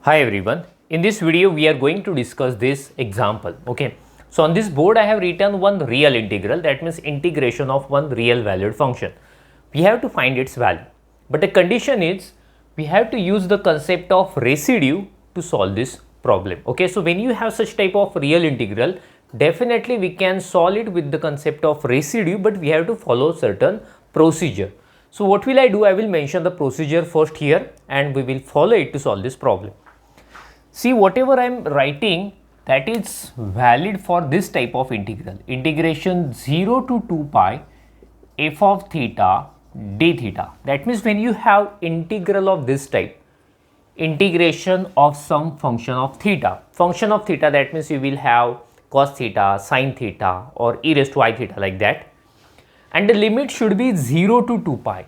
Hi everyone, in this video we are going to discuss this example. Okay, so on this board I have written one real integral, that means integration of one real valued function. We have to find its value, but the condition is we have to use the concept of residue to solve this problem. Okay, so when you have such type of real integral, definitely we can solve it with the concept of residue, but we have to follow certain procedure. So what will I do? I will mention the procedure first here and we will follow it to solve this problem. See, whatever I am writing, that is valid for this type of integral. Integration 0 to 2 pi f of theta d theta. That means when you have integral of this type, integration of some function of theta. Function of theta, that means you will have cos theta, sin theta or e raised to I theta like that. And the limit should be 0 to 2 pi,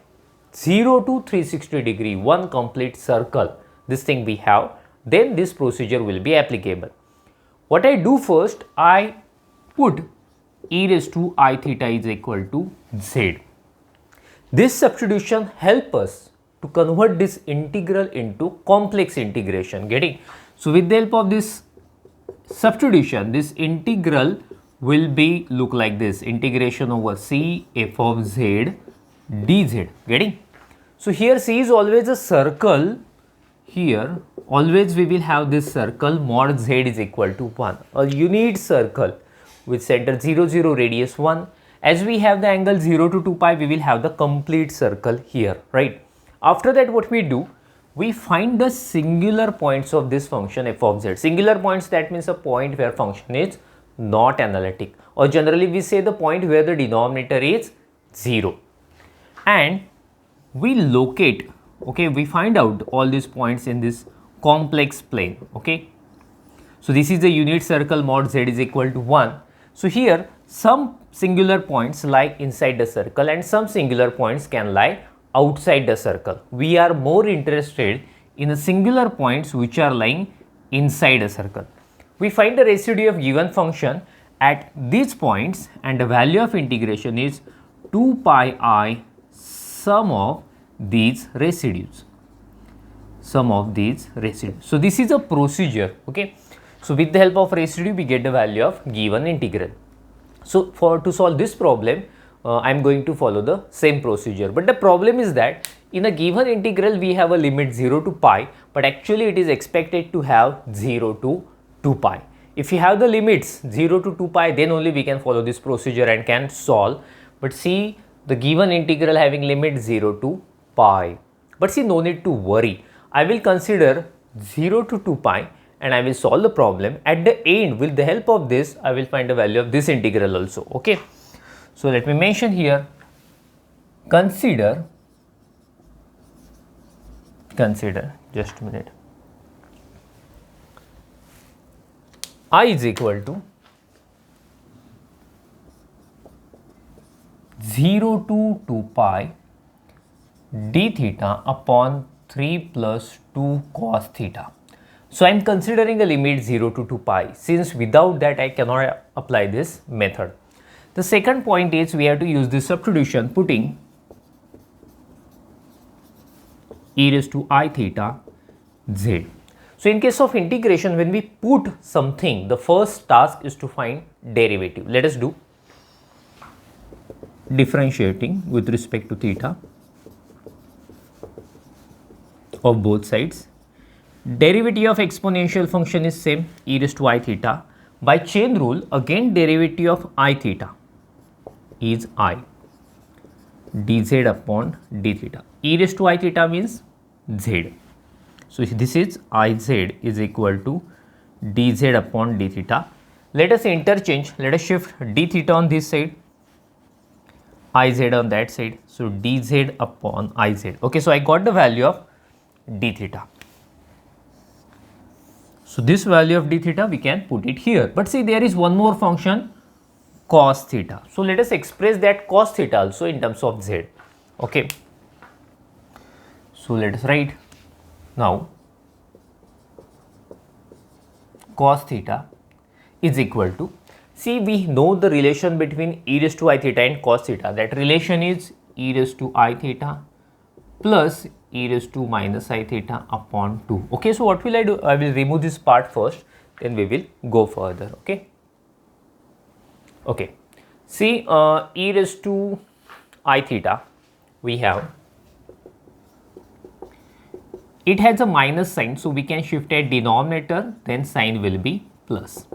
0 to 360 degree, one complete circle. This thing we have. Then this procedure will be applicable. What I do first, I put e raised to I theta is equal to z. This substitution helps us to convert this integral into complex integration. Getting? So with the help of this substitution, this integral will be look like this: integration over c f of z dz. Getting? So here c is always a circle. Here always we will have this circle mod z is equal to 1, a unit circle with center 0 0 radius 1. As we have the angle 0 to 2 pi, we will have the complete circle here, right? After that, what we do, we find the singular points of this function f of z. Singular points, that means a point where function is not analytic, or generally we say the point where the denominator is 0, and we locate. Okay, we find out all these points in this complex plane. Okay, so this is the unit circle mod z is equal to 1. So here some singular points lie inside the circle and some singular points can lie outside the circle. We are more interested in the singular points which are lying inside a circle. We find the residue of given function at these points, and the value of integration is 2 pi I sum of these residues. Sum of these residues. So this is a procedure. Okay, so with the help of residue we get the value of given integral. So to solve this problem, I am going to follow the same procedure, but the problem is that in a given integral we have a limit 0 to pi, but actually it is expected to have 0 to 2 pi. If you have the limits 0 to 2 pi, then only we can follow this procedure and can solve. But see, the given integral having limit 0 to pi. But see, no need to worry. I will consider 0 to 2 pi and I will solve the problem. At the end, with the help of this, I will find the value of this integral also. Okay. So let me mention here, consider, just a minute, I is equal to 0 to 2 pi d theta upon 3 plus 2 cos theta. So I am considering a limit 0 to 2 pi, since without that I cannot apply this method. The second point is we have to use this substitution, putting e raised to I theta z. So in case of integration, when we put something, the first task is to find derivative. Let us do differentiating with respect to theta of both sides. Derivative of exponential function is same, e raised to I theta. By chain rule, again derivative of I theta is I dz upon d theta. E raised to I theta means z. So this is Iz is equal to dz upon d theta. Let us interchange. Let us shift d theta on this side, Iz on that side. So dz upon Iz. Okay, so I got the value of d theta. So this value of d theta we can put it here. But see, there is one more function, cos theta. So let us express that cos theta also in terms of z. Okay. So let us write now cos theta is equal to, see, we know the relation between e raised to I theta and cos theta. That relation is e raised to I theta plus e raised to minus I theta upon 2. Okay, so what will I do? I will remove this part first, then we will go further. Okay. Okay. See, e raised to I theta, we have, it has a minus sign, so we can shift a denominator, then sign will be plus.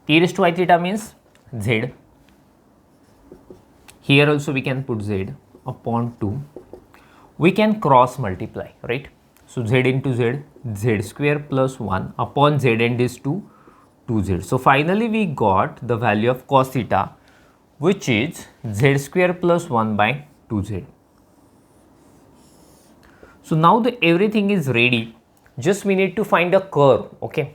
E raised to I theta means z. Here also we can put z upon 2. We can cross multiply, right? So z into z, z square plus 1 upon z and is 2z. So finally we got the value of cos theta, which is z square plus 1 by 2z. So now everything is ready. Just we need to find a curve. Okay.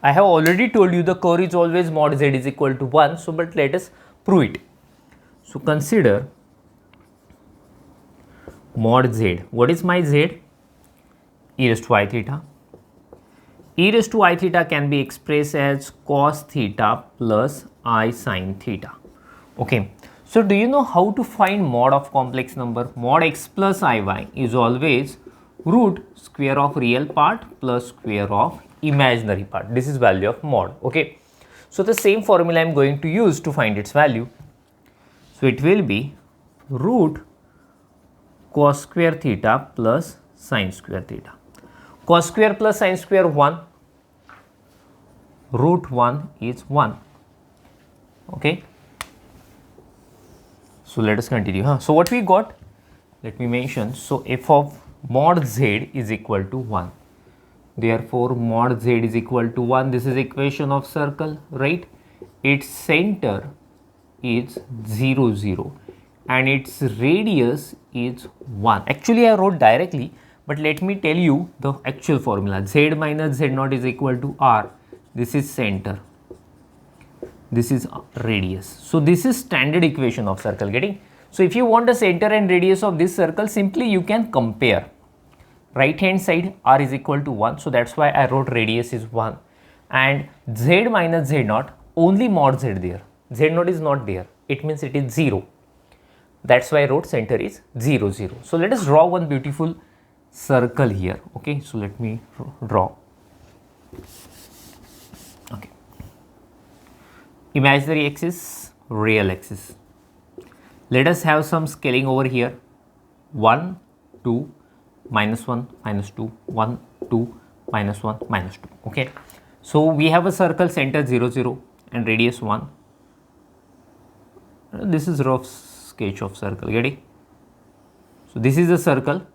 I have already told you the curve is always mod z is equal to 1. So but let us prove it. So consider mod z. What is my z? E raised to I theta. E raised to I theta can be expressed as cos theta plus I sin theta. Okay. So do you know how to find mod of complex number? Mod x plus iy is always root square of real part plus square of imaginary part. This is value of mod. Okay. So the same formula I am going to use to find its value. So it will be root cos square theta plus sin square theta. Cos square plus sin square 1. Root 1 is 1. Okay. So let us continue. So what we got? Let me mention. So f of mod z is equal to 1. Therefore mod z is equal to 1. This is equation of circle, right? Its center is 0, 0 and its radius is 1. Actually I wrote directly, but let me tell you the actual formula. Z minus z naught is equal to r. This is center. This is radius. So this is standard equation of circle, getting? So if you want the center and radius of this circle, simply you can compare. Right hand side r is equal to 1. So that's why I wrote radius is 1. And z minus z naught, only mod z there. Z naught is not there. It means it is 0. That's why I wrote center is 0, 0. So let us draw one beautiful circle here. Okay. So let me draw. Okay. Imaginary axis, real axis. Let us have some scaling over here. 1, 2, minus 1, minus 2, 1, 2, minus 1, minus 2. Okay. So we have a circle center 0, 0 and radius 1. This is rough sketch of circle, getting? So this is the circle.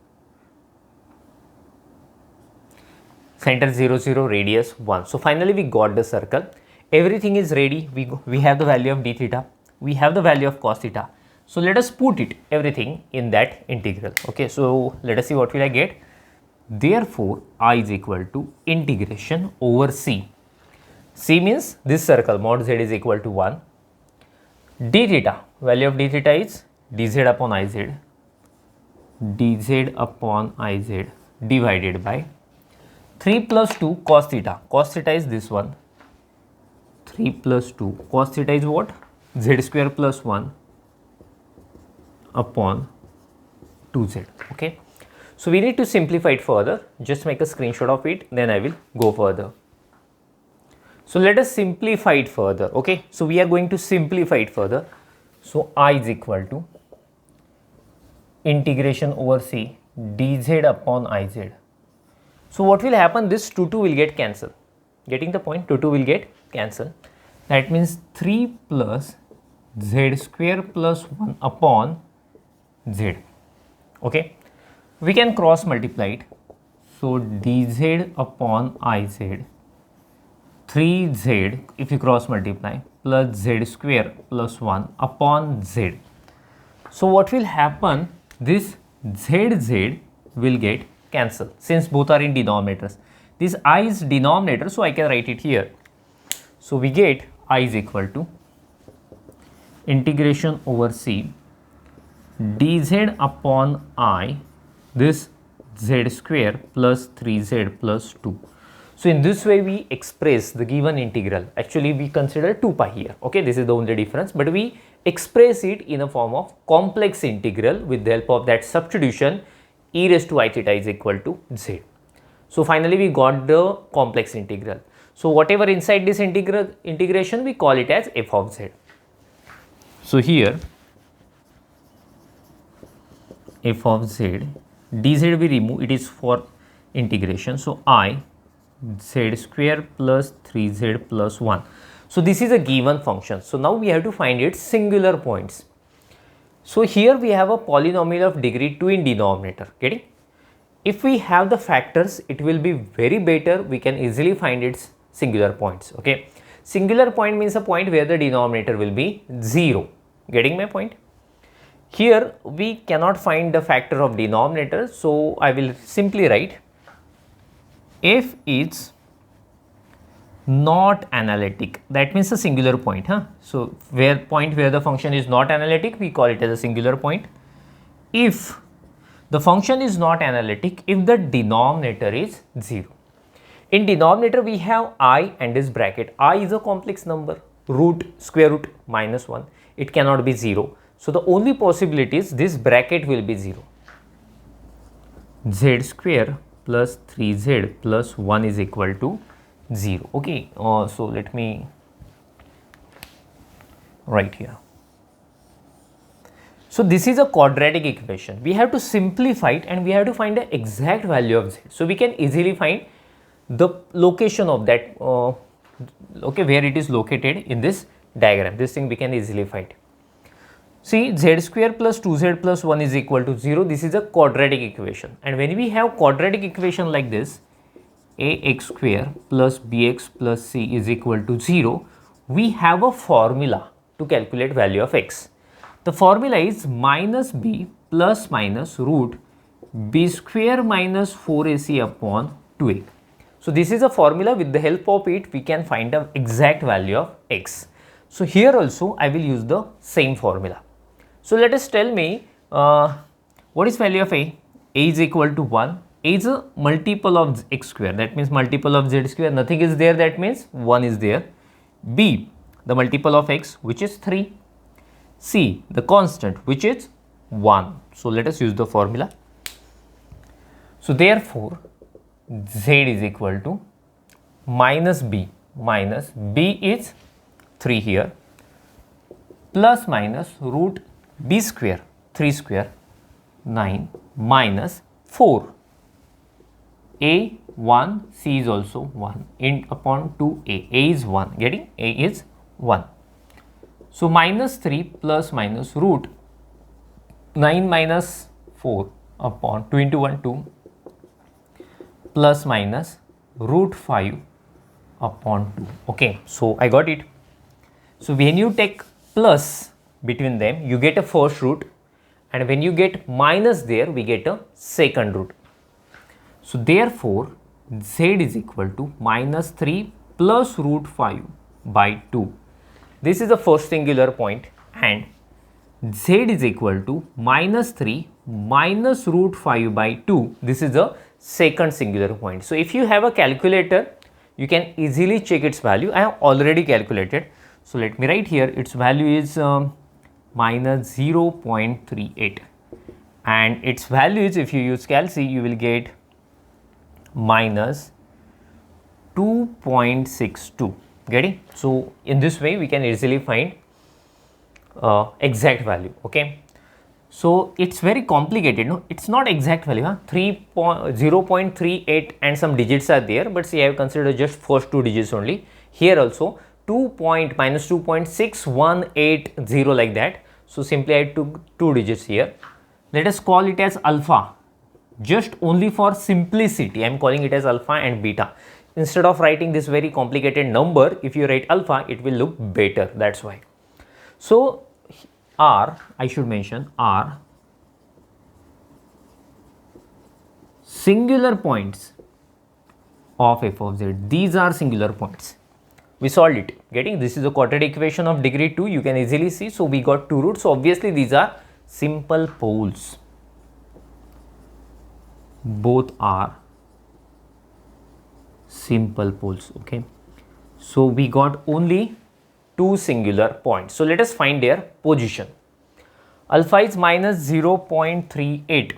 Center 0, 0, radius 1. So finally we got the circle. Everything is ready. We have the value of d theta. We have the value of cos theta. So let us put it everything in that integral. Okay. So let us see what will I get. Therefore, I is equal to integration over c. C means this circle mod z is equal to 1. D theta, value of d theta is dz upon iz. Dz upon iz divided by 3 plus 2 cos theta. Cos theta is this one. 3 plus 2. Cos theta is what? Z square plus 1 upon 2z. Okay. So we need to simplify it further. Just make a screenshot of it. Then I will go further. So let us simplify it further. Okay. So we are going to simplify it further. So I is equal to integration over c dz upon iz. So what will happen? This 2 will get cancelled. Getting the point? 2 will get cancelled. That means 3 plus z square plus 1 upon z. Okay. We can cross multiply it. So dz upon iz 3z if you cross multiply plus z square plus 1 upon z. So what will happen? This z will get cancelled since both are in denominators. This I is denominator, so I can write it here. So we get I is equal to integration over c dz upon I, this z square plus 3z plus 2. So in this way we express the given integral. Actually we consider 2 pi here. Okay, this is the only difference, but we express it in a form of complex integral with the help of that substitution. e raised to I theta is equal to z. So finally we got the complex integral. So whatever inside this integration, we call it as f of z. So here f of z, dz we remove, it is for integration. So I z square plus 3z plus 1. So this is a given function. So now we have to find its singular points. So here we have a polynomial of degree 2 in denominator, getting? If we have the factors, it will be very better, we can easily find its singular points, okay? Singular point means a point where the denominator will be 0, getting my point? Here we cannot find the factor of denominator, so I will simply write f is not analytic, that means a singular point, huh? So where the function is not analytic, we call it as a singular point. If the function is not analytic, if the denominator is 0. In denominator we have I and this bracket. I is a complex number, square root minus 1, it cannot be 0. So the only possibility is this bracket will be 0. Z square plus 3z plus 1 is equal to 0. Okay, so let me write here. So this is a quadratic equation. We have to simplify it and we have to find the exact value of z. So we can easily find the location of that, okay, where it is located in this diagram. This thing we can easily find. See, z square plus 2z plus 1 is equal to 0. This is a quadratic equation. And when we have quadratic equation like this, ax square plus bx plus c is equal to 0, we have a formula to calculate value of x. The formula is minus b plus minus root b square minus 4ac upon 2a. So this is a formula, with the help of it we can find the exact value of x. So here also I will use the same formula. So let us tell me what is value of a? A is equal to 1. A is a multiple of x square, that means multiple of z square, nothing is there, that means 1 is there. B, the multiple of x, which is 3. C, the constant, which is 1. So let us use the formula. So therefore z is equal to minus b is 3 here, plus minus root b square, 3 square, 9, minus 4. A 1, C is also 1, in upon 2a, A is 1, getting? A is 1. So minus 3 plus minus root 9 minus 4 upon 2 into 1, 2, plus minus root 5 upon 2. Okay, so I got it. So when you take plus between them, you get a first root, and when you get minus there, we get a second root. So therefore z is equal to minus 3 plus root 5 by 2. This is the first singular point, and z is equal to minus 3 minus root 5 by 2. This is the second singular point. So if you have a calculator, you can easily check its value. I have already calculated. So let me write here, its value is minus 0.38, and its value is, if you use calci, you will get minus 2.62, getting? So in this way we can easily find exact value, okay? So it's very complicated, no? It's not exact value, huh? 0.38 and some digits are there, but see, I have considered just first 2 digits only. Here also minus 2.6180 like that. So simply I took 2 digits here. Let us call it as alpha. Just only for simplicity, I am calling it as alpha and beta. Instead of writing this very complicated number, if you write alpha, it will look better, that's why. So R, I should mention R, singular points of f of z. These are singular points. We solved it, getting? This is a quadratic equation of degree 2, you can easily see. So we got 2 roots. So obviously these are simple poles. Both are simple poles, okay? So we got only 2 singular points. So let us find their position. Alpha is minus 0.38.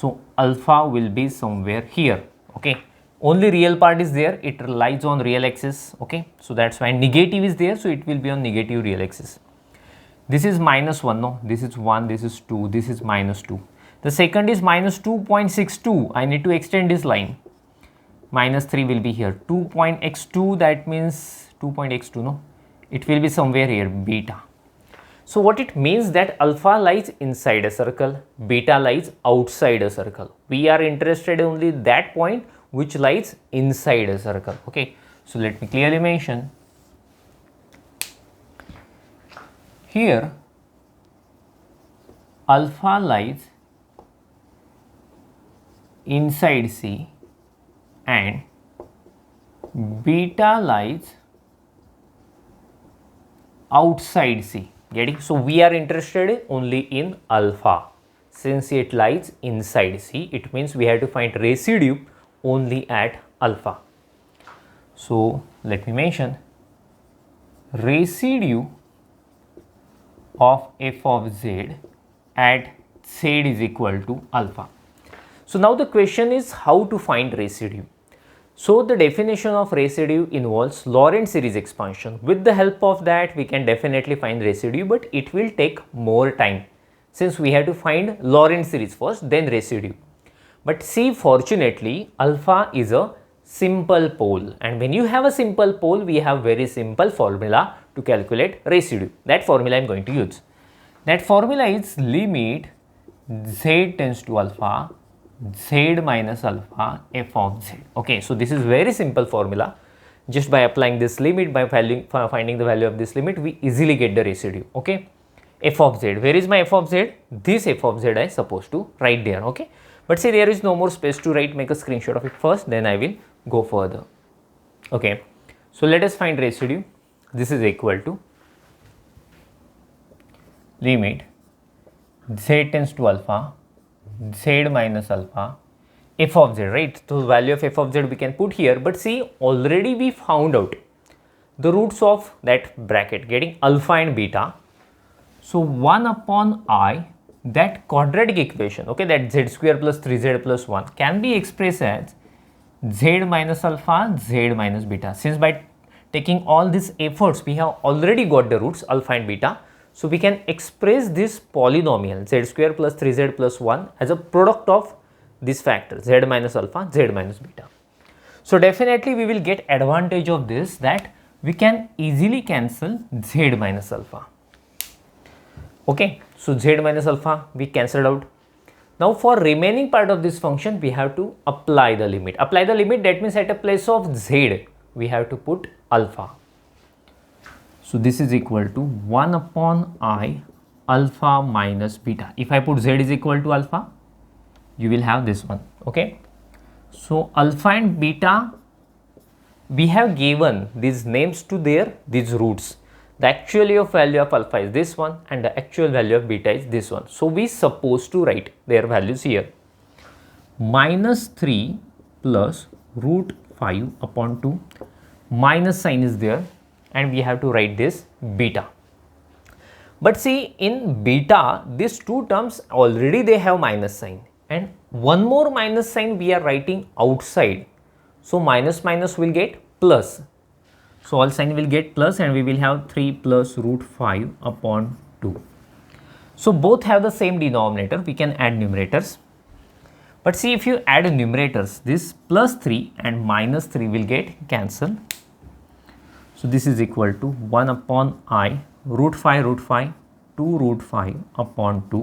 So alpha will be somewhere here. Okay, only real part is there, it lies on real axis. Okay, so that's why negative is there, so it will be on negative real axis. This is -1, no, this is 1, this is 2, this is -2. The second is -2.62. I need to extend this line. -3 will be here. 2.x2, that means 2.x2, no, it will be somewhere here, beta. So what it means that alpha lies inside a circle, beta lies outside a circle. We are interested only that point which lies inside a circle. Okay, so let me clearly mention here, alpha lies inside C and beta lies outside C. Getting? So we are interested only in alpha. Since it lies inside C, it means we have to find residue only at alpha. So let me mention residue of f of z at z is equal to alpha. So now the question is how to find residue. So the definition of residue involves Lorentz series expansion. With the help of that, we can definitely find residue, but it will take more time since we have to find Lorentz series first, then residue. But see, fortunately, alpha is a simple pole, and when you have a simple pole, we have very simple formula to calculate residue. That formula I am going to use. That formula is limit z tends to alpha z minus alpha f of z. Okay, so this is very simple formula. Just by applying this limit, by finding the value of this limit, we easily get the residue. Okay, f of z. Where is my f of z? This f of z I supposed to write there. Okay, but see, there is no more space to write. Make a screenshot of it first, then I will go further. Okay, so let us find residue. This is equal to limit z tends to alpha z minus alpha f of z, right? So value of f of z we can put here, but see, already we found out the roots of that bracket, getting alpha and beta. So 1 upon I, that quadratic equation, okay, that z square plus 3z plus 1 can be expressed as z minus alpha z minus beta. Since by taking all these efforts we have already got the roots alpha and beta, so we can express this polynomial z square plus 3z plus 1 as a product of this factor z minus alpha z minus beta. So definitely we will get advantage of this, that we can easily cancel z minus alpha. Okay, so z minus alpha we cancelled out. Now for remaining part of this function we have to apply the limit. Apply the limit, that means at a place of z we have to put alpha. So this is equal to 1 upon I alpha minus beta. If I put z is equal to alpha, you will have this one. Okay, so alpha and beta, we have given these names to these roots. The actual value of alpha is this one and the actual value of beta is this one. So we supposed to write their values here. -3 plus root 5 upon 2, minus sign is there, and we have to write this beta. But see, in beta, these two terms already they have minus sign, and one more minus sign we are writing outside. So minus minus will get plus. So all sign will get plus, and we will have 3 plus root 5 upon 2. So both have the same denominator, we can add numerators. But see, if you add numerators, this plus 3 and minus 3 will get cancelled. So this is equal to 1 upon I root 5 2 root 5 upon 2.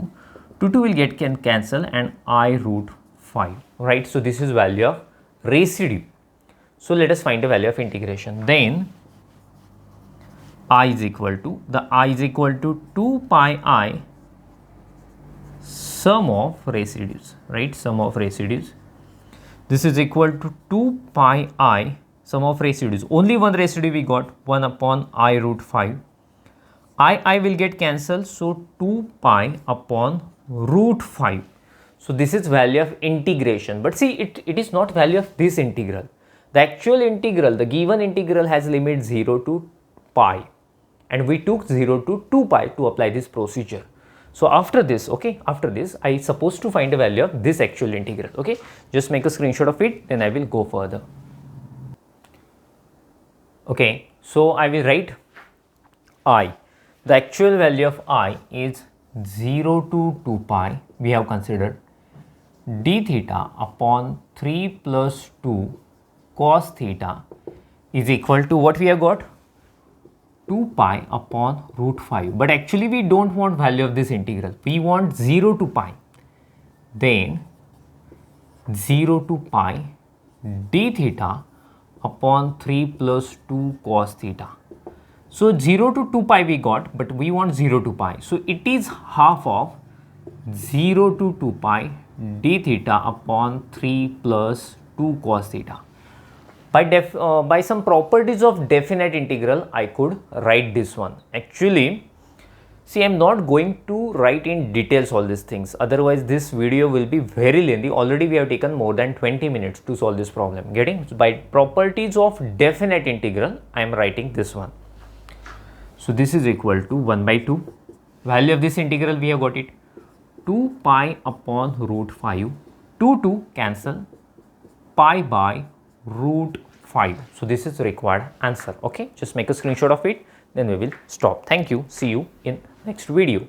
2 will get cancel and I root 5, right? So this is value of residue. So let us find the value of integration. Then I is equal to 2 pi I sum of residues, right? Sum of residues. This is equal to 2 pi I sum of residues. Only one residue we got, 1 upon I root 5. I will get cancelled, so 2 pi upon root 5. So this is value of integration. But see, it is not value of this integral. The actual integral, the given integral has limit 0 to pi, and we took 0 to 2 pi to apply this procedure. So after this, okay, after this I supposed to find a value of this actual integral. Okay, just make a screenshot of it, then I will go further. Okay, so I will write I. The actual value of I is 0 to 2 pi. We have considered d theta upon 3 plus 2 cos theta is equal to what we have got, 2 pi upon root 5. But actually we don't want value of this integral. We want 0 to pi. Then 0 to pi d theta upon 3 plus 2 cos theta. So 0 to 2 pi we got, but we want 0 to pi. So it is half of 0 to 2 pi d theta upon 3 plus 2 cos theta. By some properties of definite integral, I could write this one. Actually, see, I am not going to write in details all these things. Otherwise, this video will be very lengthy. Already we have taken more than 20 minutes to solve this problem. Getting? So by properties of definite integral, I am writing this one. So this is equal to 1 by 2. Value of this integral, we have got it. 2 pi upon root 5. 2 cancel. Pi by root 5. So this is required answer. Okay, just make a screenshot of it, then we will stop. Thank you. See you in next video.